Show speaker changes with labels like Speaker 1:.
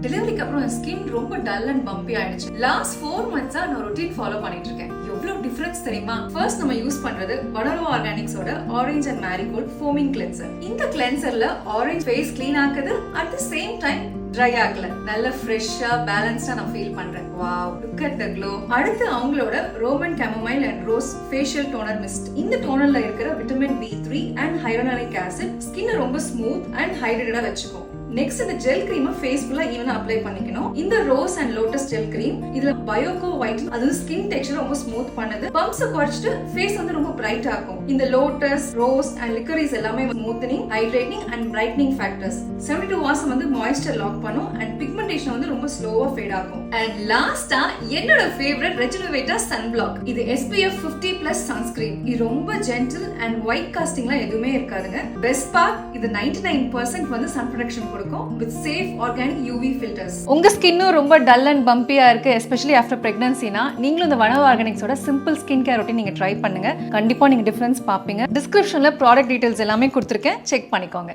Speaker 1: டெலிவரிக்கு அப்புறம் என் ஸ்கின் ரொம்ப டல் அண்ட் பம்பி ஆயிடுச்சு. லாஸ்ட் 4 மந்த்ஸா நான் ரொட்டீன் ஃபாலோ பண்ணிட்டு இருக்கேன். எவ்வளவு டிஃபரன்ஸ் தெரியுமா? ஃபர்ஸ்ட் நம்ம யூஸ் பண்றது வடலோ ஆர்கானிக்ஸோட orange and marigold foaming cleanser. இந்த கிளென்சர்ல ஆரஞ்ச் ஃபேஸ் க்ளீன் ஆக்குது, at the same time dry ஆகல. நல்ல ஃப்ரெஷ்ஷா பேலன்ஸ்டா நான் ஃபீல் பண்றேன். Wow, look at the glow. அடுத்து அவங்களோட Roman chamomile and rose facial toner mist. இந்த டோனர்ல இருக்கிற vitamin B3 and hyaluronic acid ஸ்கின்னை ரொம்ப ஸ்மூத் அண்ட் ஹைட்ரேட்டடா வச்சுக்கும். நெக்ஸ்ட் இந்த ஜெல் கிரீமை ஃபேஸ் ஃபுல்லா ஈவனா அப்ளை பண்ணிக்கணும். இந்த rose and lotus gel cream இதுல பயோகோ ஒயிட், அது ஸ்கின் டெக்ஸ்சர் ரொம்ப ஸ்மூத் பண்ணுது. பம்ப்ஸ் குறைச்சிட்டு ஃபேஸ் வந்து ரொம்ப பிரைட் ஆக்கும். இந்த லோட்டஸ், ரோஸ் அண்ட் லிக்கரிஸ் எல்லாமே smoothening, hydrating and brightening factors. 72 hours வந்து மாய்ஸ்சர் லாக் பண்ணும் அண்ட் பிக்மெண்டேஷன் வந்து ரொம்ப ஸ்லோவா ஃபேட் ஆகும். அண்ட் லாஸ்டா என்னோட ஃபேவரட் ரெஜினோவேட்டா சன் பிளாக். இது SPF 50+ சன்ஸ்கிரீன். இது ரொம்ப ஜென்டில் அண்ட் ஒயிட் காஸ்டிங்லாம் எதுவுமே இருக்காதுங்க. பெஸ்ட் பார்ட், இது 99% வந்து sun protection with safe organic UV filters. உங்க ஸ்கின்னும் ரொம்ப டல் அண்ட் பம்பியா இருக்கு, எஸ்பெஷலி ஆஃப்டர் பிரெக்னன்சினா, நீங்களும் இந்த வனோ ஆர்கானிக்ஸோட சிம்பிள் ஸ்கின் கேர் ரொட்டீன் நீங்க ட்ரை பண்ணுங்க. கண்டிப்பா நீங்க டிஃபரன்ஸ் பாப்பீங்க. டிஸ்கிரிப்ஷன்ல ப்ராடக்ட் டீடைல்ஸ் எல்லாமே கொடுத்துருக்கேன், செக் பண்ணிக்கோங்க.